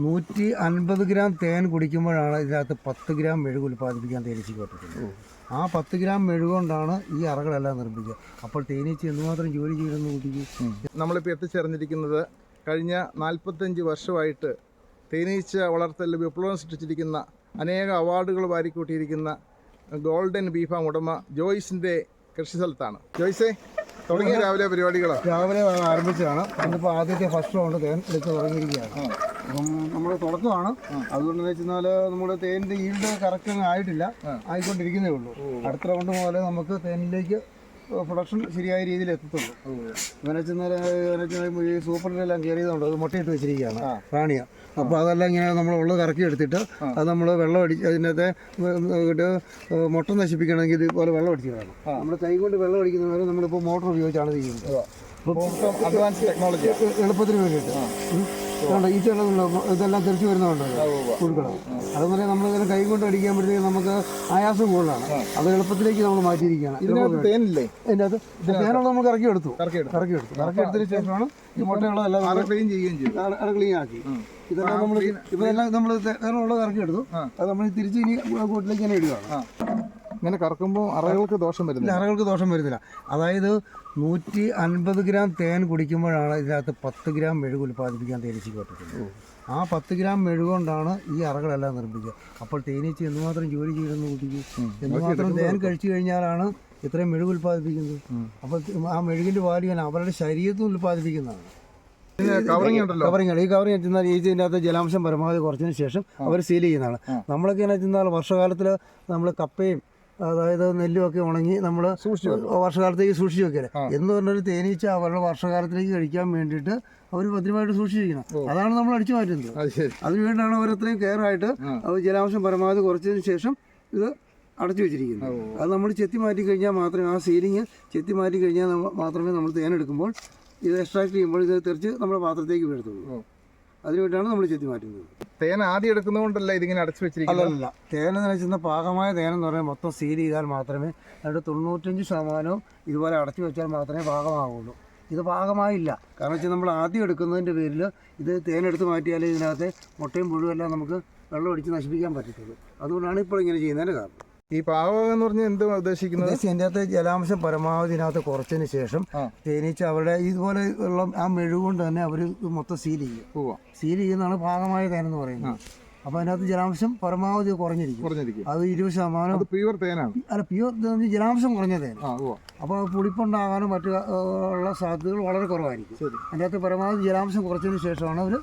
150 gram തേൻ കുടിക്കുമ്പോഴാണ് ഇതിനകത്ത് 10 gram മെഴുക് ഉൽപ്പാദിപ്പിക്കാൻ തേനീച്ചയ്ക്ക് പറ്റത്തുള്ളൂ. ആ 10 ഗ്രാം മെഴുക് കൊണ്ടാണ് ഈ അറകളെല്ലാം നിർമ്മിക്കുക. അപ്പോൾ തേനീച്ച എന്തുമാത്രം ജോലി ചെയ്യുന്ന കുട്ടിക്ക്. നമ്മളിപ്പോൾ എത്തിച്ചേർന്നിരിക്കുന്നത് കഴിഞ്ഞ 45 വർഷമായിട്ട് തേനീച്ച വളർത്തൽ വിപ്ലവം സൃഷ്ടിച്ചിരിക്കുന്ന അനേക അവാർഡുകൾ വാരിക്കൂട്ടിയിരിക്കുന്ന ഗോൾഡൻ ബീ ഫാം ഉടമ ജോയ്സിൻ്റെ കൃഷി സ്ഥലത്താണ്. ജോയ്സേ, തുടങ്ങിയ രാവിലെ പരിപാടികളാണ്? രാവിലെ ആരംഭിച്ചതാണ്. ഇന്നിപ്പോൾ ആദ്യത്തെ ഫസ്റ്റ് റൗണ്ട് തേൻ എടുത്ത് തുടങ്ങിയിരിക്കുകയാണ്. അപ്പം നമ്മൾ തുടക്കമാണ്. അതുകൊണ്ടെന്ന് വെച്ചാൽ നമ്മുടെ തേനിൻ്റെ ഈൽഡ് കറക്റ്റ് ആയിട്ടില്ല, ആയിക്കൊണ്ടിരിക്കുന്നേ ഉള്ളൂ. അടുത്ത റൗണ്ട് മുതലേ നമുക്ക് തേനിലേക്ക് പ്രൊഡക്ഷൻ ശരിയായ രീതിയിൽ എത്തത്തുള്ളൂ. ഇവനെ വെച്ചാൽ ഈ സൂപ്പറിലെല്ലാം കയറിയതുകൊണ്ട് അത് മുട്ടയിട്ട് വെച്ചിരിക്കുകയാണ് റാണിയാണ്. അപ്പോൾ അതെല്ലാം ഇങ്ങനെ നമ്മൾ ഉള്ളത് കറക്കി എടുത്തിട്ട് അത് നമ്മൾ വെള്ളം അടിച്ച് അതിനകത്തെ മുട്ട നശിപ്പിക്കണമെങ്കിൽ ഇതുപോലെ വെള്ളം അടിച്ച് വേണം. നമ്മൾ കൈ കൊണ്ട് വെള്ളം അടിക്കുന്നവരെ നമ്മളിപ്പോൾ മോട്ടർ ഉപയോഗിച്ചാണ് ചെയ്യുന്നത്. അഡ്വാൻസ് ടെക്നോളജി എളുപ്പത്തിന് വേണ്ടിയിട്ട് ഈ ഇതെല്ലാം തിരിച്ചു വരുന്നതുകൊണ്ട് കൊടുക്കണം. അതുപോലെ നമ്മളിങ്ങനെ കൈ കൊണ്ട് അടിക്കുമ്പോഴത്തേക്ക് നമുക്ക് ആയാസം കൂടുതലാണ്. അത് എളുപ്പത്തിലേക്ക് നമ്മൾ മാറ്റിയിരിക്കുകയാണ്. തേനില്ലേ അതിൻ്റെ അത് തേനുള്ള നമ്മൾ കറക്കിയെടുത്തതിന് ശേഷമാണ് ഈ മുട്ടകളെല്ലാം ക്ലീൻ ആക്കി. ഇതെല്ലാം നമ്മൾ തേനുള്ളത് കറക്കിയെടുത്തു. അത് നമ്മൾ തിരിച്ച് ഇനി കൂട്ടിലേക്ക് തന്നെ ഇടുകയാണ്. ഇങ്ങനെ കറക്കുമ്പോൾ അറകൾക്ക് ദോഷം വരുന്നില്ല. അറകൾക്ക് ദോഷം വരുന്നില്ല. അതായത് 150 ഗ്രാം തേൻ കുടിക്കുമ്പോഴാണ് ഇതിനകത്ത് 10 ഗ്രാം മെഴുക് ഉൽപ്പാദിപ്പിക്കാൻ തേനീച്ചയ്ക്ക് പറ്റത്തുള്ളൂ. ആ 10 ഗ്രാം മെഴുക് കൊണ്ടാണ് ഈ അറകളെല്ലാം നിർമ്മിക്കുക. അപ്പോൾ തേനീച്ച എന്തുമാത്രം ജോലി ചെയ്യുന്ന കുട്ടിക്ക്, എന്തുമാത്രം തേൻ കഴിച്ചു കഴിഞ്ഞാലാണ് ഇത്രയും മെഴുക് ഉൽപ്പാദിപ്പിക്കുന്നത്. അപ്പോൾ ആ മെഴുകിൻ്റെ വാല്യൂ അവരുടെ ശരീരത്തിൽ ഉൽപ്പാദിപ്പിക്കുന്നതാണ്. കവറിങ് ഈ കവറിങ് ചെന്നാൽ ഇതിൻ്റെ അകത്ത് ജലാംശം പരമാവധി കുറച്ചതിന് ശേഷം അവർ സീൽ ചെയ്യുന്നതാണ്. നമ്മളൊക്കെ എന്നു വെച്ചാൽ വർഷകാലത്തിൽ നമ്മൾ കപ്പയും അതായത് നെല്ലുമൊക്കെ ഉണങ്ങി നമ്മൾ വർഷകാലത്തേക്ക് സൂക്ഷിച്ച് വെക്കല് എന്ന് പറഞ്ഞൊരു തേനീച്ച അവരുടെ വർഷകാലത്തിലേക്ക് കഴിക്കാൻ വേണ്ടിയിട്ട് അവർ ഭദ്രമായിട്ട് സൂക്ഷിച്ചിരിക്കണം. അതാണ് നമ്മൾ അടിച്ചു മാറ്റുന്നത്. അതിന് വേണ്ടിയാണ് അവർ അത്രയും കെയറായിട്ട് അവർ ജലാംശം പരമാവധി കുറച്ചതിന് ശേഷം ഇത് അടച്ചു വെച്ചിരിക്കുന്നത്. അത് നമ്മൾ ചെത്തി മാറ്റി കഴിഞ്ഞാൽ മാത്രമേ ആ സീലിങ് ചെത്തി മാറ്റി കഴിഞ്ഞാൽ മാത്രമേ നമ്മൾ തേനെടുക്കുമ്പോൾ ഇത് എക്സ്ട്രാക്ട് ചെയ്യുമ്പോൾ ഇത് തെറിച്ച് നമ്മുടെ പാത്രത്തേക്ക് വീഴത്തുള്ളൂ. അതിനുവേണ്ടിയാണ് നമ്മൾ ചെത്തി മാറ്റുന്നത്. തേൻ ആദ്യം എടുക്കുന്നതുകൊണ്ടല്ല ഇതിങ്ങനെ അടച്ചു വെച്ചിരിക്കുന്നത്. അല്ല, തേനെന്ന് വെച്ചാൽ പാകമായ തേനെന്ന് പറഞ്ഞാൽ മൊത്തം സീൽ ചെയ്താൽ മാത്രമേ അതിൻ്റെ 95% ഇതുപോലെ അടച്ചു വെച്ചാൽ മാത്രമേ പാകമാകുള്ളൂ. ഇത് പാകമായില്ല. കാരണം വെച്ചാൽ നമ്മൾ ആദ്യം എടുക്കുന്നതിൻ്റെ പേരിൽ ഇത് തേനെടുത്ത് മാറ്റിയാലേ ഇതിനകത്തെ മുട്ടയും പുഴുവെല്ലാം നമുക്ക് വെള്ളം അടിച്ച് നശിപ്പിക്കാൻ പറ്റത്തുള്ളൂ. അതുകൊണ്ടാണ് ഇപ്പോൾ ഇങ്ങനെ ചെയ്യുന്നതിൻ്റെ കാരണം. ഈ പാകം എന്ന് പറഞ്ഞാൽ എന്ത് ഉദ്ദേശിക്കുന്നത്? ഇതിൻ്റെ അകത്ത് ജലാംശം പരമാവധി ഇതിനകത്ത് കുറച്ചതിന് ശേഷം തേനീച്ച അവരുടെ ഇതുപോലെ ഉള്ള ആ മെഴുക് കൊണ്ട് തന്നെ അവർ മൊത്തം സീൽ ചെയ്യും. സീൽ ചെയ്യുന്നതാണ് പാകമായ തേനെന്ന് പറയുന്നത്. അപ്പോൾ അതിനകത്ത് ജലാംശം പരമാവധി കുറഞ്ഞിരിക്കും. അത് 20% പ്യുവർ തേനാണ്. അല്ല, പ്യുവർ ജലാംശം കുറഞ്ഞ തേൻ. അപ്പോൾ പുളിപ്പുണ്ടാകാനും മറ്റു ഉള്ള സാധ്യതകൾ വളരെ കുറവായിരിക്കും. അതിൻ്റെ അകത്ത് പരമാവധി ജലാംശം കുറച്ചതിന് ശേഷമാണ് അവർ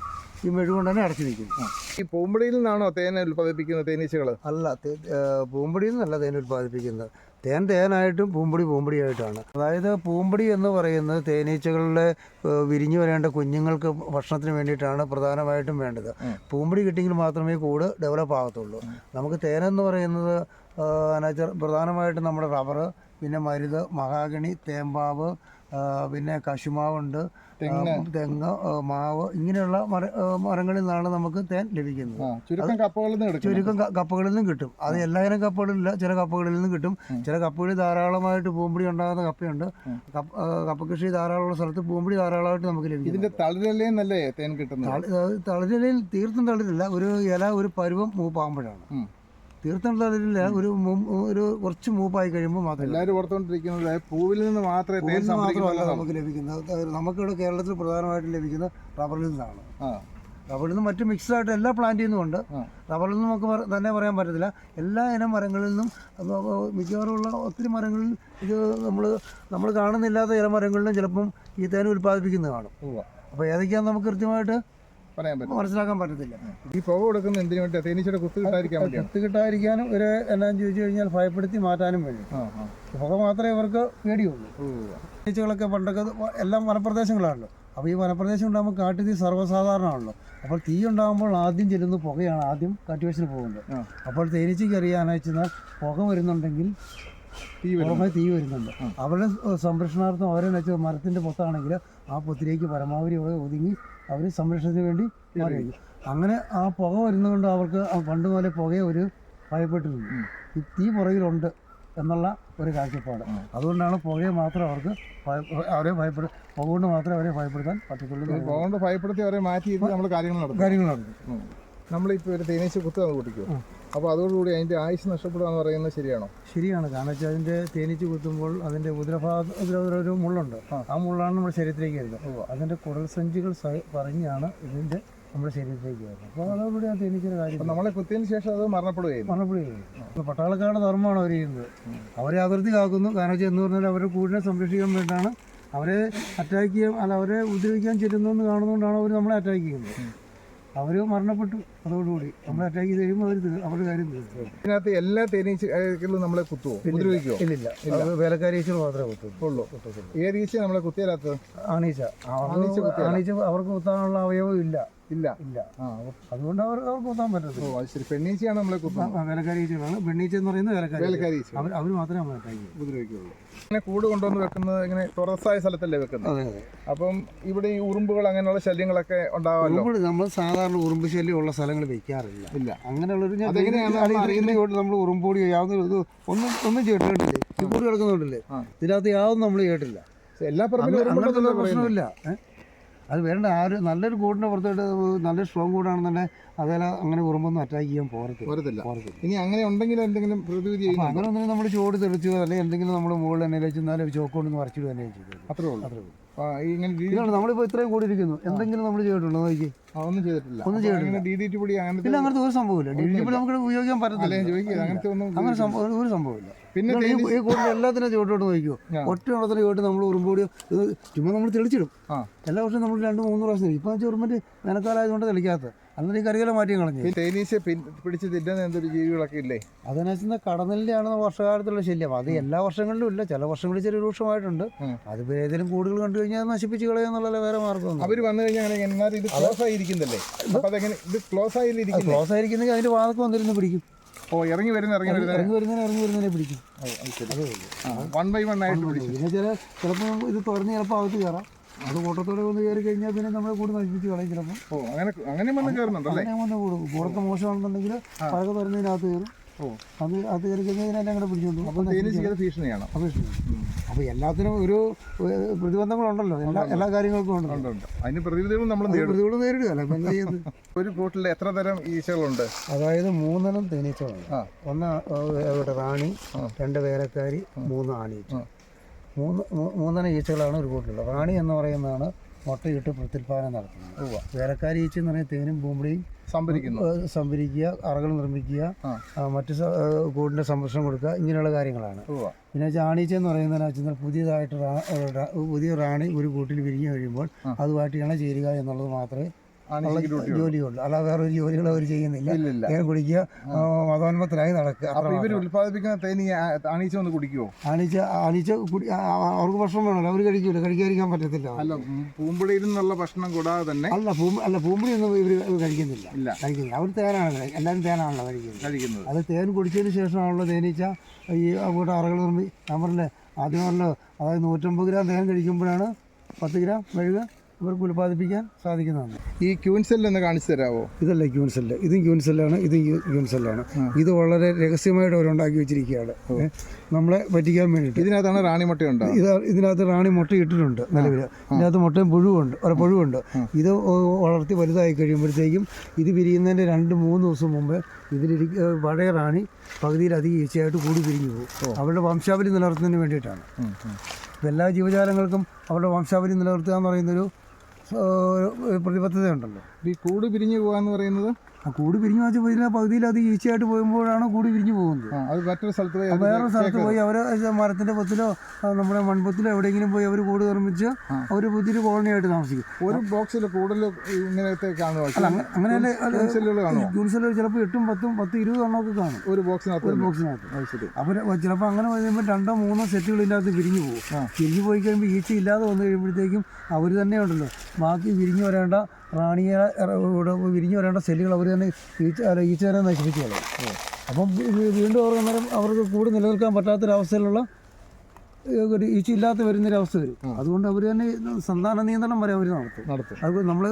ഈ മെഴുക് കൊണ്ട് തന്നെ അടച്ചു വയ്ക്കുന്നത്. ഈ പൂമ്പടിയിൽ നിന്നാണോ തേൻ ഉൽപ്പാദിപ്പിക്കുന്നത് തേനീച്ചകൾ? അല്ല, പൂമ്പടിയിൽ നിന്നല്ല തേൻ ഉൽപ്പാദിപ്പിക്കുന്നത്. തേനായിട്ടും പൂമ്പടിയായിട്ടാണ്. അതായത് പൂമ്പടി എന്ന് പറയുന്നത് തേനീച്ചകളുടെ വിരിഞ്ഞു വരേണ്ട കുഞ്ഞുങ്ങൾക്ക് ഭക്ഷണത്തിന് വേണ്ടിയിട്ടാണ് പ്രധാനമായിട്ടും വേണ്ടത്. പൂമ്പടി കിട്ടിയെങ്കിൽ മാത്രമേ കൂട് ഡെവലപ്പ് ആകത്തുള്ളൂ. നമുക്ക് തേനെന്ന് പറയുന്നത് പ്രധാനമായിട്ടും നമ്മുടെ റബ്ബർ, പിന്നെ മരുത്, മഹാഗണി, തേമ്പാവ്, പിന്നെ കശുമാവുണ്ട്, തെങ്ങ്, മാവ്, ഇങ്ങനെയുള്ള മരങ്ങളിൽ നിന്നാണ് നമുക്ക് തേൻ ലഭിക്കുന്നത്. ചുരുക്കം കപ്പകളിൽ നിന്നും കിട്ടും. അത് എല്ലാവരും കപ്പകളിലില്ല, ചില കപ്പകളിൽ നിന്നും കിട്ടും. ചില കപ്പകളിൽ ധാരാളമായിട്ട് പൂമ്പടി ഉണ്ടാകുന്ന കപ്പയുണ്ട്. കപ്പ കൃഷി ധാരാളമുള്ള സ്ഥലത്ത് പൂമ്പടി ധാരാളമായിട്ട് നമുക്ക് ലഭിക്കും. ഇതിന്റെ തളിരിലയിൽ നല്ലേ തേൻ കിട്ടുന്നത്? തളിരിലയിൽ തീർത്തും തളിരില്ല. ഒരു ഇല ഒരു പരുവം മൂപ്പാകുമ്പോഴാണ്. തീർത്തും തളിരില്ല, ഒരു കുറച്ച് മൂപ്പായി കഴിയുമ്പോൾ മാത്രമേ. എല്ലാവരും ഓർത്തുകൊണ്ടിരിക്കുന്നത് പൂവിൽ നിന്ന് മാത്രമേ നമുക്ക് ലഭിക്കുന്നത്. നമുക്കിവിടെ കേരളത്തിൽ പ്രധാനമായിട്ടും ലഭിക്കുന്നത് റബ്ബറിൽ നിന്നാണ്. റബ്ബറിൽ നിന്ന് മറ്റ് മിക്സ്ഡായിട്ട് എല്ലാ പ്ലാന്റിൽ നിന്നും ഉണ്ട്. റബ്ബറിൽ നിന്നും നമുക്ക് തന്നെ പറയാൻ പറ്റത്തില്ല. എല്ലാ ഇനം മരങ്ങളിൽ നിന്നും മിക്കവാറുമുള്ള ഒത്തിരി മരങ്ങളിൽ ഇത് നമ്മൾ കാണുന്നില്ലാത്ത ചില മരങ്ങളിലും ചിലപ്പം ഈ തേൻ ഉൽപ്പാദിപ്പിക്കുന്നത് കാണും. അപ്പോൾ ഏതൊക്കെയാണെന്ന് നമുക്ക് കൃത്യമായിട്ട് മനസ്സിലാക്കാൻ പറ്റത്തില്ല. ഈ പുക കൊടുക്കുന്ന എന്തിനു വേണ്ടി? തേനീച്ചയുടെ കുത്ത് കിട്ടാതിരിക്കാനും ഒരു എന്നാന്ന് ചോദിച്ചു കഴിഞ്ഞാൽ ഭയപ്പെടുത്തി മാറ്റാനും വേണ്ടി. പുക മാത്രമേ ഇവർക്ക് പേടിയുള്ളൂ. തേനീച്ചകളൊക്കെ പണ്ടൊക്കെ എല്ലാം വനപ്രദേശങ്ങളാണല്ലോ. അപ്പോൾ ഈ വനപ്രദേശം ഉണ്ടാകുമ്പോൾ കാട്ടുതീ സർവ്വസാധാരണമാണല്ലോ. അപ്പോൾ തീ ഉണ്ടാകുമ്പോൾ ആദ്യം ചെല്ലുന്ന പുകയാണ് ആദ്യം കാറ്റുവേഷന് പോകുന്നത്. അപ്പോൾ തേനീച്ചയ്ക്ക് അറിയാമെന്ന് വെച്ചാൽ പുക വരുന്നുണ്ടെങ്കിൽ തീ വരുന്നുണ്ട്. അവരുടെ സംരക്ഷണാർത്ഥം അവരെന്ന് വെച്ചാൽ മരത്തിൻ്റെ പൊത്താണെങ്കിൽ ആ പൊത്തിലേക്ക് പരമാവധി ഒതുങ്ങി അവർ സംരക്ഷണത്തിന് വേണ്ടി മാറി വയ്ക്കും. അങ്ങനെ ആ പുക വരുന്നതുകൊണ്ട് അവർക്ക് പണ്ട് പോലെ പുകയെ ഒരു ഭയപ്പെട്ടിരുന്നു. ഈ തീ പുറകിലുണ്ട് എന്നുള്ള ഒരു കാഴ്ചപ്പാട്. അതുകൊണ്ടാണ് പുകയെ മാത്രം അവരെ പുക കൊണ്ട് മാത്രമേ അവരെ ഭയപ്പെടുത്താൻ പറ്റത്തുള്ളൂ. പുക കൊണ്ട് ഭയപ്പെടുത്തി അവരെ മാറ്റി നമ്മൾ കാര്യങ്ങൾ നടത്തും. നമ്മളിപ്പോൾ ഒരു തേനീച്ച കുത്തുക കുടിക്കും, അപ്പോൾ അതോടുകൂടി അതിൻ്റെ ആയുസ് നഷ്ടപ്പെടുക എന്ന് പറയുന്നത് ശരിയാണോ? ശരിയാണ്. കാരണം വെച്ചാൽ അതിൻ്റെ തേനീച്ച കുത്തുമ്പോൾ അതിൻ്റെ ഒരു മുള്ളുണ്ട്, ആ മുള്ളാണ് നമ്മുടെ ശരീരത്തിലേക്ക് വരുന്നത്. അതിൻ്റെ കുടൽ സഞ്ചികൾ പറഞ്ഞാണ് ഇതിൻ്റെ നമ്മുടെ ശരീരത്തിലേക്ക് വരുന്നത്. അപ്പോൾ അതോടുകൂടി ആ തേനീച്ചയുടെ കാര്യം നമ്മളെ കുത്തിയതിന് ശേഷം അത് മരണപ്പെടുകയും പട്ടാളക്കാരുടെ ധർമ്മമാണ് അവർ ചെയ്യുന്നത്. അവരെ അതിർത്തി കാക്കുന്നു. കാരണം വെച്ചാൽ എന്ന് പറഞ്ഞാൽ അവരുടെ കൂടിനെ സംരക്ഷിക്കാൻ വേണ്ടിയിട്ടാണ് അവരെ അറ്റാക്ക് ചെയ്യാൻ അവരെ ഉപദ്രവിക്കാൻ ചെല്ലുന്നതെന്ന് കാണുന്നതുകൊണ്ടാണ് അവർ നമ്മളെ അറ്റാക്ക് ചെയ്യുന്നത്. അവർ മരണപ്പെട്ടു. അതോടുകൂടി നമ്മളെ അറ്റാക്ക് ചെയ്ത് കഴിയുമ്പോൾ അവരുടെ കാര്യം തീർക്കും. ഇതിനകത്ത് എല്ലാ തേനീച്ചകളും നമ്മളെ കുത്തുവോ, ഉപദ്രവിക്കുവോ? ഇല്ല, വേലക്കാരി ഈച്ചകൾ മാത്രമേ കുത്തുള്ളൂ. ഏത് ഈച്ച നമ്മളെ കുത്തിയാലാത്തത്? ആണീച്ച. അവർക്ക് കുത്താനുള്ള അവയവം ഇല്ല. അതുകൊണ്ട് അവർക്ക് കുത്താൻ പറ്റത്തില്ല. പെണ്ണീച്ചയാണ് നമ്മളെ കുത്തുന്നത്. വേലക്കാരി ഈച്ചകളാണ്. പെണ്ണീച്ച എന്ന് പറയുന്നത് വേലക്കാരി ഈച്ച. അവർ മാത്രമേ നമ്മളെ അറ്റാക്ക് ഉപദ്രവിക്കുള്ളൂ. ഇങ്ങനെ കൂട് കൊണ്ടുവന്ന് വെക്കുന്നത് ഇങ്ങനെ തുറസായ സ്ഥലത്തല്ലേ വെക്കുന്നത്? അപ്പം ഇവിടെ ഈ ഉറുമ്പുകൾ അങ്ങനെയുള്ള ശല്യങ്ങളൊക്കെ ഉണ്ടാവാമല്ലോ. നമ്മൾ സാധാരണ ഉറുമ്പ് ശല്യം ഉള്ള സ്ഥലങ്ങൾ വെക്കാറില്ല. അങ്ങനെയുള്ളൊരു നമ്മൾ ഉറുമ്പോടി ഒന്നും കേട്ടിട്ടില്ലേ? ഈ കൂടി കിടക്കുന്നുണ്ടല്ലേ, ഇതിനകത്ത് യാതൊന്നും നമ്മൾ കേട്ടില്ല. എല്ലാ പറമ്പിലും പ്രശ്നമില്ല. അത് വേണ്ട. നല്ലൊരു കൂടിൻ്റെ പുറത്തോട്ട് നല്ലൊരു സ്ട്രോങ് കൂടാണെന്നുണ്ടെങ്കിൽ അതേല അങ്ങനെ ഉറുമ്പൊന്നും അറ്റാക്ക് ചെയ്യാൻ പോരത്തില്ല. ഇനി അങ്ങനെ ഉണ്ടെങ്കിൽ എന്തെങ്കിലും പ്രതിവിധി അങ്ങനെ ഒന്നും നമ്മൾ ചോട് തെളിച്ചോ അല്ലെങ്കിൽ എന്തെങ്കിലും നമ്മൾ മുകളിൽ എന്നെ വെച്ചാൽ ചോക്കൊണ്ടൊന്ന് മറിച്ചിടുക തന്നെ ചെയ്തു. അത്രേ ഉള്ളൂ. നമ്മളിപ്പോൾ ഇത്രയും കൂടി ഇരിക്കുന്നു. എന്തെങ്കിലും നമ്മൾ ചെയ്തിട്ടുണ്ടോ? നോക്കി ഒന്നും ചെയ്തിട്ടില്ല. പിന്നെ അങ്ങനത്തെ ഒരു സംഭവമില്ല. DDT നമുക്ക് ഉപയോഗിക്കാൻ പറ്റത്തില്ല. അങ്ങനെ ഒരു സംഭവമില്ല. പിന്നെ ഈ കൂടുതൽ എല്ലാത്തിനും ചോട്ടോട്ട് നോക്കിയോ, ഒറ്റ ഉണത്തിന് ചോട്ട് നമ്മൾ ഉറുമ്പോടി ചുമ്മാ നമ്മൾ തെളിച്ചിടും. എല്ലാ വർഷവും നമ്മൾ 2-3 പ്രാവശ്യം. ഇപ്പം ചെറുമ്പറ്റ് വേനൽക്കാലമായതുകൊണ്ട് തെളിക്കാത്ത അന്നേരം ഈ കരികല മാറ്റി കളഞ്ഞു. തേനീച്ച പിടിച്ച് തിന്നുന്ന എന്തൊരു ജീവികളൊക്കെ ഇല്ലേ? അതിനകത്ത് കടന്നലിൻ്റെയാണ് വർഷകാലത്തുള്ള ശല്യം. അത് എല്ലാ വർഷങ്ങളിലും ഇല്ല. ചില വർഷങ്ങളിൽ ചെറിയ രൂക്ഷമായിട്ടുണ്ട്. അത് ഏതെങ്കിലും കൂടുതൽ കണ്ടു കഴിഞ്ഞാൽ നശിപ്പിച്ച് കളയാന്നുള്ള വേറെ മാർഗ്ഗമൊന്നും. അവർ വന്നു കഴിഞ്ഞാൽ ഇത് ക്ലോസ് ആയിരിക്കുന്നല്ലേ? ഇത് ക്ലോസ് ആയിരിക്കുന്നെങ്കിൽ അതിൻ്റെ വാതൊക്കെ വന്നിരുന്ന് പിടിക്കും. ഇറങ്ങി വരുന്നതിനെ പിടിക്കും. വൺ ബൈ വൺ ആയിട്ട് പിടിക്കും. പിന്നെ ചിലപ്പോൾ ഇത് തുറന്ന് ചിലപ്പോൾ അകത്ത് കയറാം. അത് കൂട്ടത്തോടെ വന്ന് കയറി കഴിഞ്ഞാൽ പിന്നെ നമ്മളെ കൂടെ നശിപ്പിച്ച് കളയും. ചിലപ്പോൾ അങ്ങനെ വന്ന് കയറുന്നുണ്ടല്ലേ? കൂടൊക്കെ മോശമാണെന്നുണ്ടെങ്കിൽ പഴക തുറന്നതിനകത്ത് കയറും. അത് കയറി കഴിഞ്ഞാൽ അങ്ങനെ പിടിച്ചോണ്ട് ഭീഷണിയാണ്. അപ്പോൾ എല്ലാത്തിനും ഒരു പ്രതിബന്ധങ്ങളുണ്ടല്ലോ. എല്ലാ കാര്യങ്ങൾക്കും ഉണ്ട്. അതിന് പ്രതിവിധികളും നമ്മൾ നേരിടുകയല്ല. ഒരു കൂട്ടിൽ എത്ര തരം ഈച്ചകളുണ്ട്? അതായത് 3 തരം തേനീച്ചകളുണ്ട്. ഒന്ന് റാണി, 2 വേലക്കാരി, 3 ആണീച്ച. 3 ഈച്ചകളാണ് ഒരു കൂട്ടിലുള്ളത്. റാണി എന്ന് പറയുന്നതാണ് മുട്ടയിട്ട് പ്രത്യുൽപാദനം നടത്തുന്നത്. വേലക്കാരി ഈച്ച എന്ന് പറയുന്നത് തേനും പൂമ്പടിയും സംഭരിക്കുക, അറകൾ നിർമ്മിക്കുക, മറ്റ് കൂടിൻ്റെ സംരക്ഷണം കൊടുക്കുക, ഇങ്ങനെയുള്ള കാര്യങ്ങളാണ്. പിന്നെ ചാണീച്ച എന്ന് പറയുന്നതെന്ന് വെച്ചാൽ പുതിയ റാണി ഒരു കൂട്ടിൽ വിരിഞ്ഞു കഴിയുമ്പോൾ അതുമായിട്ട് ഇണ ചേരുക എന്നുള്ളത് മാത്രമേ ജോലിയുള്ളൂ. അല്ലാതെ വേറെ ഒരു ജോലികൾ അവർ ചെയ്യുന്നില്ല. തേൻ കുടിക്കുക, മതോന്മത്തിലായി നടക്കുക. ഉൽപ്പാദിപ്പിക്കുന്ന തേനി ആണീച്ച ഒന്ന് കുടിക്കുമോ? ആണീച്ച അവർക്ക് ഭക്ഷണം വേണമല്ലോ. അവർ കഴിക്കൂല, കഴിക്കാതിരിക്കാൻ പറ്റത്തില്ല. അല്ല, പൂമ്പടിയിൽ നിന്നുള്ള ഭക്ഷണം കൂടാതെ തന്നെ പൂമ്പടി ഒന്നും ഇവർ കഴിക്കുന്നില്ല. അവർ തേനാണ്, എല്ലാവരും തേനാണല്ലോ കഴിക്കുന്നത്. അത് തേൻ കുടിച്ചതിന് ശേഷമാണല്ലോ തേനീച്ച ഈ അങ്ങോട്ട് അറകൾ ഞാൻ പറഞ്ഞില്ലേ ആദ്യം പറഞ്ഞല്ലോ. അതായത് 150 ഗ്രാം തേൻ കഴിക്കുമ്പോഴാണ് 10 ഗ്രാം മെഴുക ഇവർക്ക് ഉൽപ്പാദിപ്പിക്കാൻ സാധിക്കുന്നതാണ്. ഈ ക്യൂൻസെല്ല് ഒന്ന് കാണിച്ചു തരാമോ? ഇതല്ല ക്യൂൻസെല്ല്. ഇതും ക്യൂൻസെല്ലാണ്, ഇതും ക്യൂൻസെല്ലാണ്. ഇത് വളരെ രഹസ്യമായിട്ട് അവരുണ്ടാക്കി വെച്ചിരിക്കുകയാണ് നമ്മളെ പറ്റിക്കാൻ വേണ്ടിയിട്ട്. ഇതിനകത്താണ് റാണി മുട്ടയുണ്ട്. ഇതിനകത്ത് റാണി മുട്ട ഇട്ടിട്ടുണ്ട് നിലവിൽ. ഇതിനകത്ത് മുട്ടയും പുഴുവുണ്ട്. ഇത് വളർത്തി വലുതായി കഴിയുമ്പോഴത്തേക്കും ഇത് വിരിയുന്നതിൻ്റെ 2-3 ദിവസം മുമ്പ് പഴയ റാണി പകുതിയിലധികം ഈച്ചയായിട്ട് കൂടി പിരിഞ്ഞു പോകും. അവരുടെ വംശാവലി നിലനിർത്തുന്നതിന് വേണ്ടിയിട്ടാണ്. എല്ലാ ജീവജാലങ്ങൾക്കും അവരുടെ വംശാവലി നിലനിർത്തുക എന്ന് പറയുന്നൊരു പ്രതിബദ്ധതയുണ്ടല്ലോ. ഈ കൂട് പിരിഞ്ഞു പോകാന്ന് പറയുന്നത് ആ കൂട് പിരിഞ്ഞു വെച്ചാൽ പകുതിയിലധികം ഈച്ചയായിട്ട് പോകുമ്പോഴാണ് കൂട് പിരിഞ്ഞു പോകുന്നത്. അത് മറ്റൊരു സ്ഥലത്ത് വേറൊരു സ്ഥലത്ത് പോയി അവർ മരത്തിൻ്റെ പൊത്തിലോ നമ്മുടെ മൺപൊത്തിലോ എവിടെയെങ്കിലും പോയി അവർ കൂട് നിർമ്മിച്ച് അവർ പുതിയൊരു കോളനിയായിട്ട് താമസിക്കും. ഒരു ബോക്സിൽ കൂടുതൽ ഇങ്ങനത്തെ അങ്ങനെയല്ലേ ക്യൂൻസെല്ലുകൾ ചിലപ്പോൾ 8, 10, 20 എണ്ണമൊക്കെ കാണും ഒരു ബോക്സിനകത്ത്. അപ്പോൾ ചിലപ്പോൾ അങ്ങനെ കഴിയുമ്പോൾ 2-3 സെറ്റുകൾ ഇതിനകത്ത് പിരിഞ്ഞു പോകും. പിരിഞ്ഞു പോയി കഴിയുമ്പോൾ ഈച്ച ഇല്ലാതെ വന്നു കഴിയുമ്പോഴത്തേക്കും അവർ തന്നെ ഉണ്ടല്ലോ ബാക്കി വിരിഞ്ഞു വരേണ്ട റാണിയെ വിരിഞ്ഞു വരേണ്ട സെല്ലുകൾ അവർ തന്നെ ഈച്ച തന്നെ നശിപ്പിച്ചു കളയും. അപ്പം വീണ്ടും അവർക്ക് കൂടി നിലനിൽക്കാൻ പറ്റാത്തൊരവസ്ഥയിലുള്ള ഒരു ഈച്ച ഇല്ലാത്ത വരുന്നൊരവസ്ഥ വരും. അതുകൊണ്ട് അവർ തന്നെ സന്താന നിയന്ത്രണം വരെ അവർ നടത്തും. അത് നമ്മൾ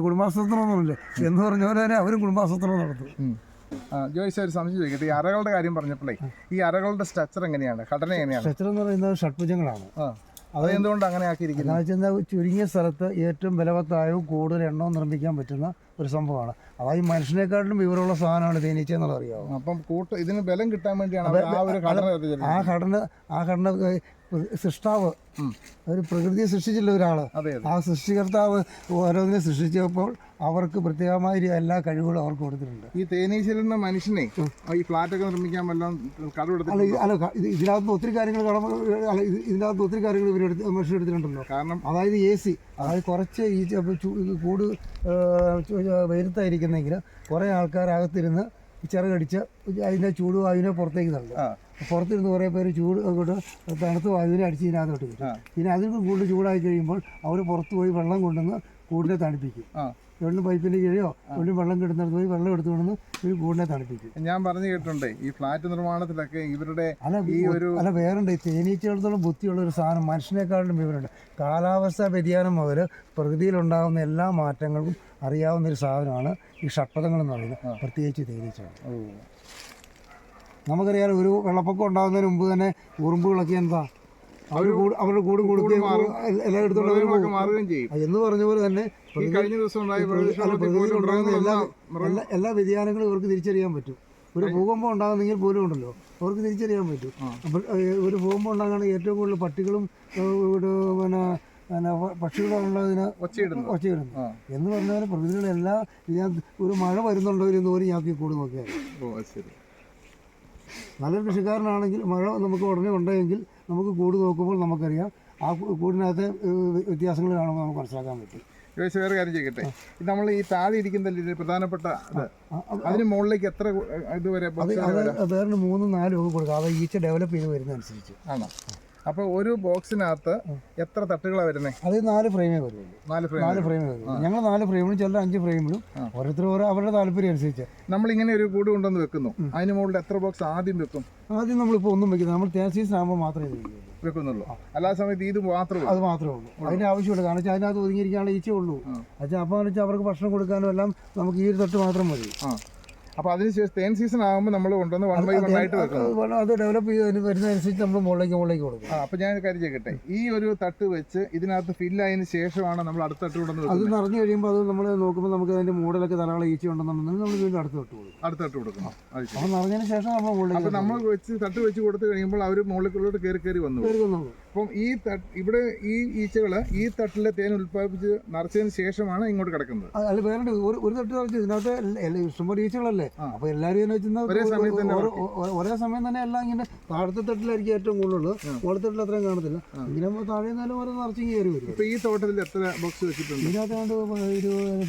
കുടുംബാസൂത്രണമൊന്നുമില്ലേ എന്ന് പറഞ്ഞ പോലെ തന്നെ അവരും കുടുംബാസൂത്രണം നടത്തും. ജോയ്സ് ഒരു സംശയം ചോദിക്കട്ടെ, ഈ അറകളുടെ കാര്യം പറഞ്ഞപ്പോഴേ ഈ അറകളുടെ സ്ട്രക്ചർ എങ്ങനെയാണ്, ഘടന എങ്ങനെയാണ്? സ്ട്രക്ചർ എന്ന് പറയുന്നത് ഷഡ്ഭുജങ്ങളാണ്. അത് എന്തുകൊണ്ട് അങ്ങനെ ആക്കിയിരിക്കുന്നത്? എന്താ ചുരുങ്ങിയ സ്ഥലത്ത് ഏറ്റവും ബലവത്തായവും കൂടുതൽ എണ്ണവും നിർമ്മിക്കാൻ പറ്റുന്ന ഒരു സംഭവമാണ്. അതായത് മനുഷ്യനെക്കാട്ടിലും വിവരമുള്ള സാധനമാണ് തേനീച്ച എന്നുള്ളത് അറിയാവും. അപ്പം ഇതിന് ബലം കിട്ടാൻ വേണ്ടിയാണ് ആ ഘടന സൃഷ്ടാവ് ഒരു പ്രകൃതിയെ സൃഷ്ടിച്ചില്ല ഒരാള്. ആ സൃഷ്ടികർത്താവ് ഓരോന്നിനെ സൃഷ്ടിച്ചപ്പോൾ അവർക്ക് പ്രത്യേകമായ എല്ലാ കഴിവുകളും അവർക്ക് കൊടുത്തിട്ടുണ്ട്. ഈ തേനീച്ചയിൽ നിന്ന് മനുഷ്യനെ ഈ ഫ്ലാറ്റൊക്കെ നിർമ്മിക്കാൻ വല്ലതും ഇതിനകത്ത് ഒത്തിരി കാര്യങ്ങൾ ഇതിനകത്ത് ഒത്തിരി കാര്യങ്ങൾ മനുഷ്യർ എടുത്തിട്ടുണ്ടല്ലോ. കാരണം അതായത് AC, അതായത് കുറച്ച് ഈ കൂട് വെയിലത്തായിരിക്കുന്നെങ്കിൽ കുറേ ആൾക്കാരകത്തിരുന്ന് ചിറകടിച്ച് അതിൻ്റെ ചൂട് വായുവിനെ പുറത്തേക്ക് തള്ളും. പുറത്തിരുന്ന് കുറേ പേര് ചൂട് കൊണ്ട് തണുത്ത് വായുവിനെ അടിച്ച് ഇതിനകത്തോട്ട് കിട്ടും. പിന്നെ അതിൽ കൂടുതൽ ചൂടായി കഴിയുമ്പോൾ അവർ പുറത്ത് പോയി വെള്ളം കൊണ്ടുവന്ന് കൂടിനെ തണുപ്പിക്കും. വെള്ളം പൈപ്പിൻ്റെ കീഴയോ വെള്ളം കിട്ടുന്നിടത്ത് പോയി വെള്ളം എടുത്തുകൊണ്ടെന്ന് ഈ കൂടിനെ തണുപ്പിക്കും. ഞാൻ പറഞ്ഞു കേട്ടിട്ടുണ്ട് ഈ ഫ്ലാറ്റ് നിർമ്മാണത്തിലൊക്കെ ഇവരുടെ വേറുണ്ട്. ഈ തേനീച്ചകളത്തോളം ബുദ്ധിയുള്ള ഒരു സാധനം മനുഷ്യനെക്കാളും വിവരമുണ്ട്. കാലാവസ്ഥാ വ്യതിയാനം മുതൽ പ്രകൃതിയിലുണ്ടാകുന്ന എല്ലാ മാറ്റങ്ങൾക്കും അറിയാവുന്നൊരു സാധനമാണ് ഈ ഷഡ്പദങ്ങൾ എന്ന് പറയുന്നത്, പ്രത്യേകിച്ച് തേനീച്ചകൾ. നമുക്കറിയാം ഒരു വെള്ളപ്പൊക്കം ഉണ്ടാകുന്നതിന് മുമ്പ് തന്നെ ഉറുമ്പുകളൊക്കെ എന്താ അവരുടെ കൂട് കൊടുക്കുകയും എല്ലാം എടുത്തുകൊണ്ട് മാറുകയും ചെയ്യും എന്ന് പറഞ്ഞ പോലെ തന്നെ പ്രകൃതിയിലുണ്ടാകുന്ന എല്ലാ വ്യതിയാനങ്ങളും ഇവർക്ക് തിരിച്ചറിയാൻ പറ്റും. ഒരു ഭൂകമ്പം ഉണ്ടാകുന്നെങ്കിൽ പോലും ഉണ്ടല്ലോ അവർക്ക് തിരിച്ചറിയാൻ പറ്റും. അപ്പോൾ ഒരു ഭൂകമ്പം ഉണ്ടാകുകയാണെങ്കിൽ ഏറ്റവും കൂടുതൽ പട്ടികളും പിന്നെ പക്ഷികളുള്ളതിന് ഒച്ചയിടുന്നു എന്ന് പറഞ്ഞാൽ പ്രകൃതിയുടെ എല്ലാ ഒരു മഴ വരുന്നുണ്ടോ എന്ന് പോലും ഞാക്കി കൂട് നോക്കിയാൽ. നല്ലൊരു കൃഷിക്കാരനാണെങ്കിൽ മഴ നമുക്ക് ഉടനെ ഉണ്ടെങ്കിൽ നമുക്ക് കൂട് നോക്കുമ്പോൾ നമുക്കറിയാം ആ കൂടിനകത്ത് വ്യത്യാസങ്ങൾ കാണുമ്പോൾ നമുക്ക് മനസ്സിലാക്കാൻ പറ്റും. വേറെ കാര്യം ചെയ്യട്ടെ, നമ്മൾ ഈ താഴെ ഇരിക്കുന്ന പ്രധാനപ്പെട്ട അതിന് മുകളിലേക്ക് എത്ര ഇതുവരെ വേറെ 3-4 കൊടുക്കാം. അത് ഈച്ച ഡെവലപ്പ് ചെയ്ത് വരുന്നതനുസരിച്ച് ആണോ? അപ്പോൾ ഒരു ബോക്സിനകത്ത് എത്ര തട്ടുകളാണ് വരുന്നത്? അത് 4 ഫ്രെയിമേ വരുള്ളൂ. 4 ഫ്രെയിമേ വരുള്ളൂ. ഞങ്ങൾ 4 ഫ്രെയിമിലും ചിലർ 5 ഫ്രെയിമിലും ഓരോരുത്തരും അവരുടെ താല്പര്യം അനുസരിച്ച്. നമ്മളിങ്ങനെ ഒരു കൂട് കൊണ്ടുവന്ന് വെക്കുന്നു, അതിന് മുകളിൽ എത്ര ബോക്സ് ആദ്യം വെക്കും? ആദ്യം നമ്മളിപ്പോൾ ഒന്നും വെക്കുന്നത് നമ്മൾ തേൻ സീസൺ ആകുമ്പോൾ മാത്രമേ വെക്കുന്നുള്ളൂ. അല്ലാ സമയത്ത് ഇത് മാത്രമേ ഉള്ളൂ. അതിൻ്റെ ആവശ്യമുള്ളൂ. കാരണം വെച്ചാൽ അതിനകത്ത് ഒതുങ്ങിയിരിക്കാനുള്ള ഈച്ചേ ഉള്ളൂ. അപ്പോൾ എന്ന് വെച്ചാൽ അവർക്ക് ഭക്ഷണം കൊടുക്കാനും എല്ലാം നമുക്ക് ഈ ഒരു തട്ട് മാത്രം മതി. അപ്പോൾ അതിനുശേഷം തേൻ സീസൺ ആകുമ്പോൾ നമ്മൾ കൊണ്ടുവന്ന് 1 by 1 ആയിട്ട് വെക്കണം. അത് ഡെവലപ്പ് ചെയ്ത് വരുന്നതനുസരിച്ച് നമ്മൾ മുകളിലേക്ക് കൊടുക്കും. അപ്പോൾ ഞാൻ കാര്യം ചെയ്യട്ടെ, ഈ ഒരു തട്ട് വെച്ച് ഇതിനകത്ത് ഫില്ലായതിനു ശേഷമാണ് നമ്മൾ അടുത്ത തട്ട് കൊണ്ടുവന്ന് അത് നിറഞ്ഞു കഴിയുമ്പോൾ അത് നമ്മൾ നോക്കുമ്പോൾ നമുക്ക് അതിൻ്റെ മൂടിലൊക്കെ ധാരാളം ഈച്ച ഉണ്ടെന്നുണ്ടെങ്കിൽ നമ്മൾ വീണ്ടും അടുത്ത് തട്ട് കൊടുക്കണം. അപ്പോൾ നിറഞ്ഞതിന് ശേഷം നമ്മൾ മുകളിലേക്ക്. അപ്പോൾ നമ്മൾ തട്ട് വെച്ച് കൊടുത്തു കഴിയുമ്പോൾ അവർ മുകളിലോട്ട് കയറി വന്നു. അപ്പം ഇവിടെ ഈ ഈച്ചകൾ ഈ തട്ടിലെ തേൻ ഉൽപ്പാദിപ്പിച്ച് നിറച്ചതിന് ശേഷമാണ് ഇങ്ങോട്ട് കിടക്കുന്നത്. അല്ല വേറെ ഒരു തട്ട് നിറച്ച് ഇതിനകത്ത് ഇഷ്ടംപോലെ ഈച്ചകളല്ലേ. അപ്പൊ എല്ലാവരും ഒരേ സമയം തന്നെ എല്ലാം ഇങ്ങനെ താഴത്തെ തട്ടിലായിരിക്കും ഏറ്റവും കൂടുതലുള്ളത്. മുകളിൽ തട്ടിൽ അത്രയും കാണത്തില്ല. ഇങ്ങനെ താഴെ നിന്നാലും ഓരോ നിറച്ചിങ് കയറി വരും. ഇപ്പൊ ഈ തോട്ടത്തിൽ എത്ര ബോക്സ് വെച്ചിട്ടുണ്ട്? ഇതിനകത്ത്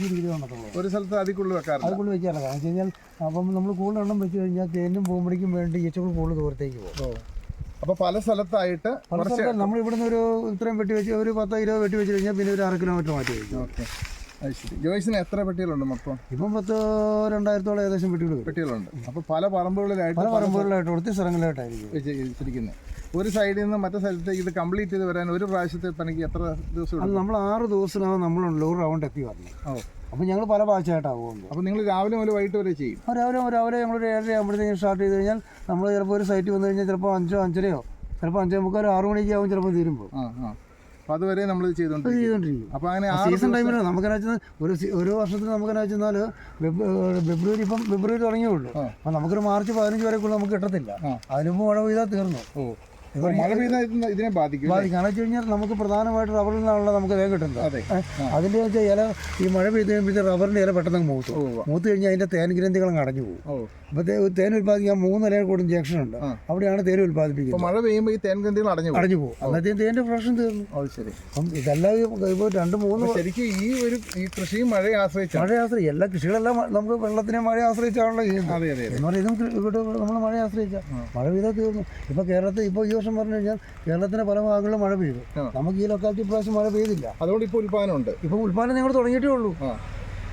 20 കാണത്തുള്ളൂ. ഒരു സ്ഥലത്ത് അതിക്കുള്ളിൽ വെക്കാറില്ല. വെക്കാറില്ല. കാരണം വെച്ച് കഴിഞ്ഞാൽ അപ്പം നമ്മൾ കൂടുതൽ എണ്ണം വെച്ച് കഴിഞ്ഞാൽ തേനും പൂമ്പടിക്കും വേണ്ടി ഈച്ചകൾ കൂടുതൽ ദൂരത്തേക്ക് പോകും. അപ്പോൾ പല സ്ഥലത്തായിട്ട് നമ്മൾ ഇവിടുന്ന് ഒരു ഇത്രയും വെട്ടി വെച്ച് ഒരു 10-20 വെട്ടി വെച്ച് കഴിഞ്ഞാൽ പിന്നെ ഒരു 6 കിലോമീറ്റർ മാറ്റി വയ്ക്കും. ഓക്കെ, അത് ശരി. ജോയ്സിന് എത്ര പെട്ടികളുണ്ട് മൊത്തം? ഇപ്പം 2000-2000 ഏകദേശം പെട്ടികളുണ്ട്. അപ്പോൾ പല പറമ്പുകളിലായിട്ട് ഒത്തിരി സ്ഥലങ്ങളിലായിട്ടായിരിക്കും വെച്ചിരിക്കുന്നത്. ഒരു സൈഡിൽ നിന്ന് മറ്റേ സ്ഥലത്തേക്ക് ഇത് കംപ്ലീറ്റ് ചെയ്ത് വരാൻ ഒരു പ്രാവശ്യത്തെ പണിക്ക് എത്ര ദിവസം? അത് നമ്മൾ 6 ദിവസത്തിനകം നമ്മൾ ഒരു റൗണ്ട് എത്തി വരണം. അപ്പോൾ ഞങ്ങൾ പല ബാച്ചായിട്ടാകും. അപ്പോൾ നിങ്ങൾ രാവിലെ മുതൽ വൈകിട്ട് വരെ ചെയ്യും? രാവിലെ ഞങ്ങൾ 7:30 ആകുമ്പോഴത്തേക്കും സ്റ്റാർട്ട് ചെയ്ത് കഴിഞ്ഞാൽ നമ്മൾ ചിലപ്പോൾ ഒരു സൈറ്റിൽ വന്നു കഴിഞ്ഞാൽ ചിലപ്പോൾ 5-5:30 ചിലപ്പോൾ 5:45 6 മണിക്ക് ആവും ചിലപ്പോൾ തീരുമ്പോൾ. അപ്പോൾ അതുവരെ നമ്മൾ ചെയ്തുകൊണ്ടിരിക്കും. അപ്പോൾ അങ്ങനെ സീസൺ ടൈമിലാണ് നമുക്കെന്ന് വെച്ചാൽ ഒരു വർഷത്തിൽ നമുക്കെന്ന് വെച്ചാൽ ഫെബ്രുവരി തുടങ്ങിയുള്ളൂ. അപ്പോൾ നമുക്കൊരു മാർച്ച് 15 വരെ നമുക്ക് കിട്ടത്തില്ല. അതിനുമ്പോൾ മഴ പെയ്താൽ തീർന്നു. മഴ പെയ്താൽ ഇതിനെ ബാധിക്കും. കാരണം വെച്ച് കഴിഞ്ഞാൽ നമുക്ക് പ്രധാനമായിട്ട് റബ്ബറിൽ നിന്നാണല്ലോ നമുക്ക് തേൻ കിട്ടുന്നത്. അതിൻ്റെ വെച്ചാൽ ഇല ഈ മഴ പെയ്ത് കഴിയുമ്പോഴത്തെ റബ്ബറിൻ്റെ ഇല പെട്ടെന്ന് മൂത്ത് കഴിഞ്ഞാൽ അതിൻ്റെ തേൻ ഗ്രന്ഥികളും അടഞ്ഞു പോകും. അപ്പോൾ തേൻ ഉൽപ്പാദിക്കാൻ 3 ഇലയിൽ കൂടും ജംഗ്ഷൻ ഉണ്ട്. അവിടെയാണ് തേൻ ഉൽപ്പാദിപ്പിക്കുന്നത്. മഴ പെയ്യുമ്പോൾ ഈ തേൻ ഗ്രന്ഥികൾ അടഞ്ഞു പോകും. അന്നത്തേം തേൻ്റെ പ്രൊഡക്ഷൻ തീർന്നു. ശരി. അപ്പം ഇതെല്ലാം ഇപ്പോൾ 2-3 ശരിക്കും ഈ കൃഷിയും മഴയെ ആശ്രയിച്ചു. എല്ലാ കൃഷികളെല്ലാം നമുക്ക് വെള്ളത്തിനെ മഴ ആശ്രയിച്ചാണല്ലോ ചെയ്യുന്നത്. എന്ന് പറയുന്നത് ഇവിടെ നമ്മൾ മഴ ആശ്രയിച്ചാൽ മഴ പെയ്താൽ തീർന്നു. ഇപ്പോൾ കേരളത്തിൽ ഇപ്പോൾ ഈ വർഷം പറഞ്ഞു കഴിഞ്ഞാൽ കേരളത്തിൻ്റെ പല ഭാഗങ്ങളിലും മഴ പെയ്തു. നമുക്ക് ഈ ലൊക്കാലിറ്റി പ്രാവശ്യം മഴ പെയ്തില്ല. അതുകൊണ്ട് ഇപ്പോൾ ഉൽപ്പാദനമുണ്ട്. ഇപ്പോൾ ഉൽപ്പാദനം ഞങ്ങൾ തുടങ്ങിയിട്ടേ ഉള്ളൂ.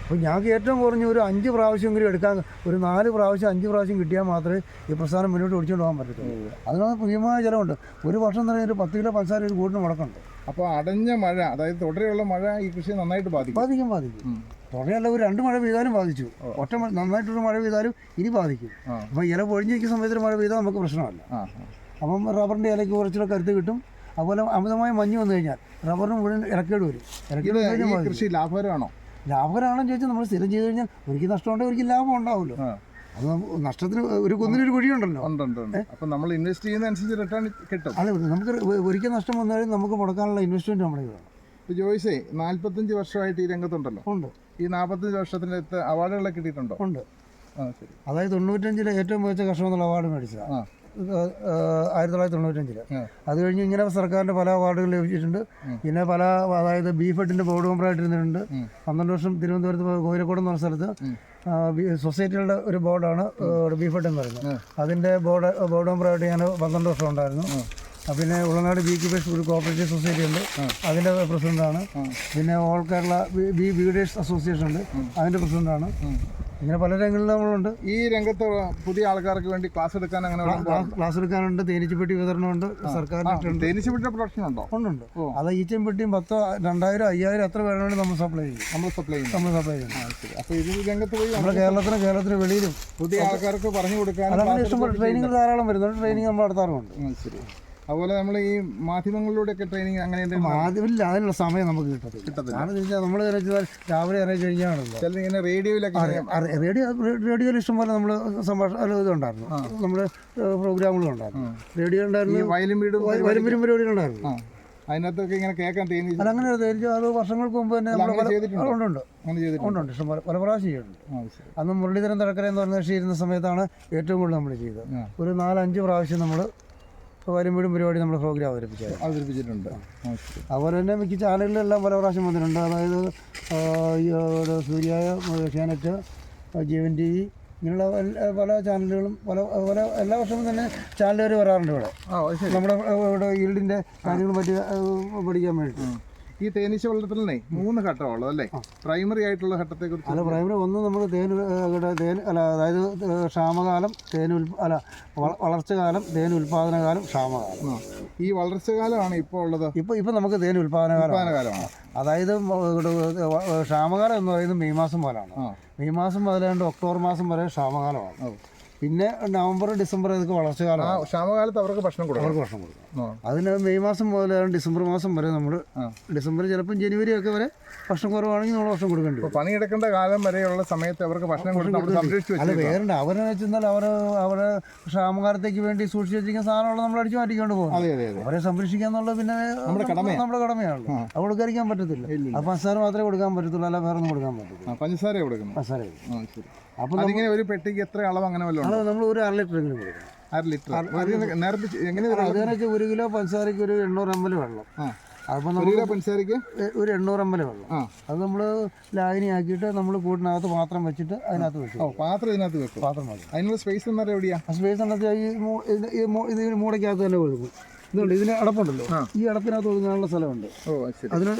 അപ്പോൾ ഞങ്ങൾക്ക് ഏറ്റവും കുറഞ്ഞ ഒരു 5 പ്രാവശ്യമെങ്കിലും എടുക്കാൻ, ഒരു 4 പ്രാവശ്യം 5 പ്രാവശ്യം കിട്ടിയാൽ മാത്രമേ ഈ പ്രസ്ഥാനം മുന്നോട്ട് ഓടിച്ചുകൊണ്ട് പോകാൻ പറ്റത്തുള്ളൂ. അതിനകത്ത് ഭീമമായ ചിലവുണ്ട്. ഒരു വർഷം തന്നെ ഒരു 10 കിലോ പഞ്ചസാര ഒരു കൂടിന് മുടക്കുന്നുണ്ട്. അപ്പോൾ അടഞ്ഞ മഴ, അതായത് തുടരെയുള്ള മഴ ഈ കൃഷിയെ നന്നായിട്ട് ബാധിക്കും. തുടരെയല്ല ഒരു 2 മഴ പെയ്താലും ബാധിച്ചു. ഒറ്റ നന്നായിട്ടൊരു മഴ പെയ്താലും ഇനി ബാധിക്കും. അപ്പോൾ ഇല പൊഴിഞ്ഞിരിക്കുന്ന സമയത്ത് മഴ പെയ്താൽ നമുക്ക് പ്രശ്നമല്ല. അപ്പം റബ്ബറിൻ്റെ ഇലയ്ക്ക് കുറച്ചുകൂടെ കരുത്ത് കിട്ടും. അതുപോലെ അമിതമായ മഞ്ഞ് വന്നു കഴിഞ്ഞാൽ റബ്ബറിന് മുഴുവൻ ഇലക്കേട് വരും. ഇലക്കേട് കഴിഞ്ഞാൽ കൃഷി ലാഭകരമാണോ? ലാഭകരമാണെന്ന് ചോദിച്ചാൽ നമ്മൾ സ്ഥിരം ചെയ്ത് കഴിഞ്ഞാൽ ഒരിക്കൽ നഷ്ടമുണ്ടെങ്കിൽ ഒരിക്കലും ലാഭം ഉണ്ടാവുമല്ലോ. അത് നഷ്ടത്തിന് ഒരു കുന്നിനൊരു കുഴിയുണ്ടല്ലോ. അപ്പം നമ്മൾ ഇൻവെസ്റ്റ് ചെയ്യുന്നതനുസരിച്ച് റിട്ടേൺ കിട്ടും. അതെ, നമുക്ക് ഒരിക്കൽ നഷ്ടം വന്നാലും നമുക്ക് മുടക്കാനുള്ള ഇൻവെസ്റ്റ്മെൻറ്റ് നമ്മുടെ വേണം. ഇപ്പോൾ ജോയ്സേ 45 വർഷമായിട്ട് ഈ രംഗത്തുണ്ടല്ലോ. ഉണ്ട്. ഈ 45 വർഷത്തിനകത്ത് അവാർഡുകളൊക്കെ കിട്ടിയിട്ടുണ്ടോ? ഉണ്ട്. ശരി. അതായത് 95-ലെ ഏറ്റവും മികച്ച കർഷകൻ എന്നുള്ള അവാർഡ് മേടിച്ചതാണ് 1995. അത് കഴിഞ്ഞ് ഇങ്ങനെ സർക്കാരിൻ്റെ പല അവാർഡുകൾ ലഭിച്ചിട്ടുണ്ട്. പിന്നെ പല, അതായത് ബീഫ് ഫെഡിൻ്റെ ബോർഡ് മെമ്പറായിട്ടിരുന്നിട്ടുണ്ട്. 12 വർഷം തിരുവനന്തപുരത്ത് കോയിലക്കോട് എന്ന് പറഞ്ഞ സ്ഥലത്ത് സൊസൈറ്റികളുടെ ഒരു ബോർഡാണ് ബീഫ് ഫെഡ് എന്ന് പറയുന്നത്. അതിൻ്റെ ബോർഡ് മെമ്പറായിട്ട് ഞാൻ 12 വർഷം ഉണ്ടായിരുന്നു. പിന്നെ ഉളനാട് ബീ കീപ്പേഴ്സ് ഒരു കോപ്പറേറ്റീവ് സൊസൈറ്റി ഉണ്ട്, അതിൻ്റെ പ്രസിഡൻ്റാണ്. പിന്നെ ഓൾ കേരള ബീ ബീഡേഴ്സ് അസോസിയേഷൻ ഉണ്ട്, അതിൻ്റെ പ്രസിഡൻ്റാണ്. ഇങ്ങനെ പല രംഗങ്ങളിലും നമ്മളുണ്ട്. ഈ രംഗത്ത് പുതിയ ആൾക്കാർക്ക് വേണ്ടി ക്ലാസ് എടുക്കാൻ അങ്ങനെ ക്ലാസ് എടുക്കാനുണ്ട്. തേനീച്ചപ്പെട്ടി വിതരണമുണ്ട്. സർക്കാരിന് തേനീച്ചപ്പെട്ടിയുടെ പ്രൊഡക്ഷൻ ഉണ്ടോ? ഉണ്ട്. അത് ഈച്ചപ്പെട്ടിയും 10, 2000, 5000 എത്ര വേണമെങ്കിലും നമ്മൾ സപ്ലൈ ചെയ്യും. സപ്ലൈ ചെയ്യും. അപ്പോൾ ഇത് രംഗത്ത് പോയി നമ്മുടെ കേരളത്തിന് വെളിയിലും പുതിയ ആൾക്കാർക്ക് പറഞ്ഞു കൊടുക്കാൻ അതങ്ങനെ ഇഷ്ടംപോലെ ട്രെയിനിങ് ധാരാളം വരുന്നുണ്ട്. ട്രെയിനിങ് നമ്മൾ നടത്താറുണ്ട്. ശരി. അതുപോലെ നമ്മൾ ഈ മാധ്യമങ്ങളിലൂടെയൊക്കെ ട്രെയിനിങ് അങ്ങനെ മാധ്യമമില്ല, അതിനുള്ള സമയം നമുക്ക് കിട്ടത്തില്ല. കാരണം വെച്ചാൽ നമ്മൾ രാവിലെ ഇറങ്ങി കഴിഞ്ഞാണല്ലോ. ചില ഇങ്ങനെ റേഡിയോയിൽ ഇഷ്ടംപോലെ നമ്മൾ സംഭാഷണം ഇതുണ്ടായിരുന്നു, നമ്മുടെ പ്രോഗ്രാമുകളുണ്ടായിരുന്നു. റേഡിയോ ഉണ്ടായിരുന്നു, വയലും വീടും പരിപാടികളുണ്ടായിരുന്നു. അതിനകത്തൊക്കെ ഇങ്ങനെ കേൾക്കാൻ അങ്ങനെ തേനീച്ച അത് വർഷങ്ങൾക്ക് മുമ്പ് തന്നെ ഉണ്ട്. ഇഷ്ടംപോലെ പല പ്രാവശ്യം ചെയ്തിട്ടുണ്ട്. അന്ന് മുരളീധരൻ തടക്കര എന്ന് പറഞ്ഞ കക്ഷി ഇരുന്ന സമയത്താണ് ഏറ്റവും കൂടുതൽ നമ്മൾ ചെയ്തത്. ഒരു 4-5 പ്രാവശ്യം നമ്മൾ വരുമ്പോഴും പരിപാടി നമ്മൾ പ്രോഗ്രാം അവതരിപ്പിച്ചിട്ടുണ്ട്. അതുപോലെ തന്നെ മിക്ക ചാനലുകളിലെല്ലാം പല പ്രാവശ്യം വന്നിട്ടുണ്ട്. അതായത് സൂര്യായ, ഏഷ്യാനെറ്റ്, ജീവൻ TV, ഇങ്ങനെയുള്ള പല ചാനലുകളും പല എല്ലാ വർഷവും തന്നെ ചാനലുകാർ വരാറുണ്ട് ഇവിടെ. നമ്മുടെ ഇവിടെ ഈൽഡിൻ്റെ കാര്യങ്ങൾ പറ്റി പഠിക്കാൻ വേണ്ടി. ഈ തേനീച്ച വളർത്തലിനെ 3 ഘട്ടമുള്ളത് അല്ലേ? പ്രൈമറി ആയിട്ടുള്ള ഘട്ടത്തെ കുറിച്ച്. അല്ല, പ്രൈമറി ഒന്ന് നമ്മൾ അതായത് ക്ഷാമകാലം, വളർച്ചകാലം, തേൻ ഉൽപാദനകാലം, ക്ഷാമകാലം. ഈ വളർച്ചകാലമാണ് ഇപ്പോൾ ഉള്ളത്. ഇപ്പം നമുക്ക് തേൻ ഉൽപാദനകാലമാണ്. അതായത് ക്ഷാമകാലം എന്ന് പറയുന്നത് മെയ് മാസം മുതലാണ്. മെയ് മാസം മുതലാണ്ട് ഒക്ടോബർ മാസം വരെ ക്ഷാമകാലമാണ്. പിന്നെ നവംബർ, ഡിസംബർ ഇതൊക്കെ വളർച്ചകാലമാണ്. ക്ഷാമകാലത്ത് അവർക്ക് ഭക്ഷണം കൊടുക്കും. അതിന് മെയ് മാസം മുതൽ ഡിസംബർ മാസം വരെ നമ്മൾ, ഡിസംബർ ചിലപ്പം ജനുവരി ഒക്കെ വരെ ഭക്ഷണം കുറവാണെങ്കിൽ നമ്മൾ ഭക്ഷണം കൊടുക്കേണ്ടി വരും. പണിയെടുക്കേണ്ട കാലം വരെയുള്ള സമയത്ത് അവർക്ക് ഭക്ഷണം കൊടുക്കും. അല്ല, വേറെ അവരെന്ന് വെച്ചാൽ അവരെ ക്ഷാമകാലത്തേക്ക് വേണ്ടി സൂക്ഷിച്ച് വെച്ചിരിക്കുന്ന സാധനങ്ങൾ നമ്മൾ അടിച്ചു മാറ്റിക്കൊണ്ട് പോകും. അവരെ സംരക്ഷിക്കുക എന്നുള്ളത് പിന്നെ നമ്മുടെ കടമയാണ്. അത് കൊടുക്കാതിരിക്കാൻ പറ്റത്തില്ല. അത് പഞ്ചസാര മാത്രമേ കൊടുക്കാൻ പറ്റത്തുള്ളൂ, അല്ല വേറെ ഒന്നും കൊടുക്കാൻ പറ്റത്തില്ല. പഞ്ചസാര കൊടുക്കണം. അപ്പം അതിങ്ങനെ ഒരു പെട്ടിക്ക് എത്ര അളവ് അങ്ങനെ വല്ലതും? നമ്മൾ ഒരു 1/2 ലിറ്റർ എങ്കിലും കൊടുക്കണം. 1/2 ലിറ്റർ എങ്ങനെ? അതെന്ന് വെച്ചാൽ 1 കിലോ പഞ്ചസാരയ്ക്ക് ഒരു 800 ml വെള്ളം. അപ്പോൾ നമ്മൾ പഞ്ചസാരയ്ക്ക് ഒരു 800 ml വെള്ളം. അത് നമ്മൾ ലായനിയാക്കിയിട്ട് നമ്മൾ കൂട്ടിനകത്ത് പാത്രം വെച്ചിട്ട് അതിനകത്ത് വെക്കും. പാത്രം ഇതിനകത്ത് വെക്കും. പാത്രം മതി. അതിനുള്ള സ്പേസ് എന്ന് പറഞ്ഞാൽ എവിടെയാണ്? സ്പേസ് എന്നുവെച്ചാൽ ഈ മൂടയ്ക്കകത്ത് തന്നെ കൊടുക്കും. ഇതുണ്ട്, ഇതിന് അടപ്പുണ്ടല്ലോ, ഈ അടപ്പിനകത്ത് ഒതുങ്ങാനുള്ള സ്ഥലമുണ്ട്. അതിന്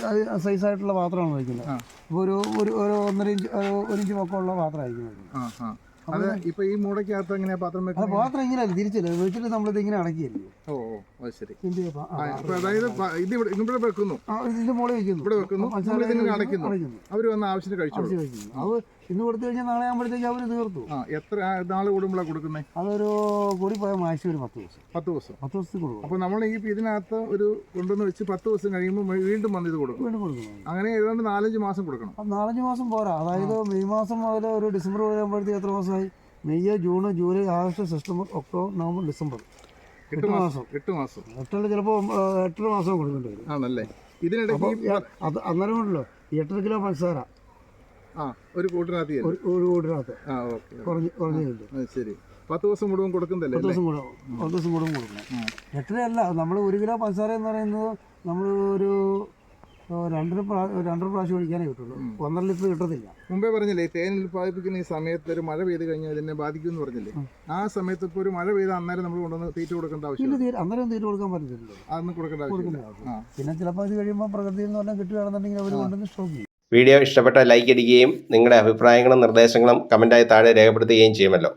സൈസായിട്ടുള്ള പാത്രമാണ് വയ്ക്കുന്നത്. അപ്പോൾ ഒരു 1.5 ഇഞ്ച് പൊക്കമുള്ള പാത്രമായിരിക്കും. അത് ഇപ്പൊ ഈ മൂടയ്ക്കകത്ത് എങ്ങനെയാ പാത്രം വെക്കുന്നത്? പാത്രം ഇങ്ങനെയല്ല, തിരിച്ചില്ല, വെച്ചിട്ട് നമ്മളിത് ഇങ്ങനെ അടക്കിയല്ലേ. ശരി. അതായത് ഇത് ഇവിടെ വെക്കുന്നു, ഇതിന്റെ മുകളിൽ വെക്കുന്നു, ഇവിടെ വെക്കുന്നു, അടയ്ക്കുന്നു. അവർ വന്ന ആവശ്യത്തിന് കഴിച്ചു. അത് ഇന്ന് കൊടുത്തു കഴിഞ്ഞാൽ നാളെ ആകുമ്പോഴത്തേക്ക് അവർ തീർത്തു. എത്ര നാൾ കൂടുമ്പോഴാണ് കൊടുക്കുന്നത്? അതൊരു കൂടി പോയ മാക്സിമം ഒരു 10 ദിവസം. 10 ദിവസം. 10 ദിവസത്തിൽ കൊടുക്കും. അപ്പോൾ നമ്മൾ ഈ ഇതിനകത്ത് ഒരു കൊണ്ടുവന്ന് വെച്ച് 10 ദിവസം കഴിയുമ്പോൾ വീണ്ടും വന്ന് ഇത് കൊടുക്കും. വീണ്ടും കൊടുക്കണം. അങ്ങനെ ഏതാണ്ട് 4-5 മാസം കൊടുക്കണം. 4-5 മാസം പോരാ. അതായത് മെയ് മാസം മുതൽ ഒരു ഡിസംബർ വരുമ്പോഴത്തേക്ക് എത്ര മാസമായി? May, June, July, August, September, October, November, December. 8 മാസം. 8 ചിലപ്പോൾ 8 മാസം കൊടുക്കേണ്ടി വരും. ആണല്ലേ? ഇതിനിടയ്ക്ക് അത് അന്നേരം ഉണ്ടല്ലോ 8 കിലോ പഞ്ചസാര ഒരു കൂട്ടിനകത്ത് കുറഞ്ഞു. ശരി. 10 ദിവസം മുഴുവൻ കൊടുക്കുന്നതല്ലേ? 10 ദിവസം മുഴുവൻ കൊടുക്കണം. 8 നമ്മൾ 1 കിലോ പഞ്ചസാര എന്ന് പറയുന്നത് നമ്മൾ ഒരു 2 പ്രാവശ്യം ഒഴിക്കാനേ കിട്ടുള്ളൂ. 1.5 ലിറ്റർ കിട്ടത്തില്ല. മുമ്പേ പറഞ്ഞില്ലേ, തേൻ ഉൽപ്പാദിപ്പിക്കുന്ന ഈ സമയത്ത് ഒരു മഴ പെയ്ത് കഴിഞ്ഞാൽ ഇതിനെ ബാധിക്കുമെന്ന് പറഞ്ഞില്ലേ? ആ സമയത്ത് ഇപ്പോൾ ഒരു മഴ പെയ്ത് അന്നേരം നമ്മൾ കൊണ്ടുവന്ന് തീറ്റ കൊടുക്കേണ്ട ആവശ്യമില്ല. അന്നേരം തീറ്റ കൊടുക്കാൻ പറ്റില്ലല്ലോ. അതൊന്നും കൊടുക്കേണ്ട ആവശ്യമില്ല. പിന്നെ ചിലപ്പോൾ ഇത് കഴിയുമ്പോൾ പ്രകൃതിയിൽ നിന്ന് വല്ലതും കിട്ടുകയാണെന്നുണ്ടെങ്കിൽ അവർ കൊണ്ടുവന്ന് സ്റ്റോക്ക് ചെയ്യും. വീഡിയോ ഇഷ്ടപ്പെട്ട ലൈക്ക് അടിക്കുകയും നിങ്ങളുടെ അഭിപ്രായങ്ങളും നിർദ്ദേശങ്ങളും കമൻറ്റായി താഴെ രേഖപ്പെടുത്തുകയും ചെയ്യുമല്ലോ.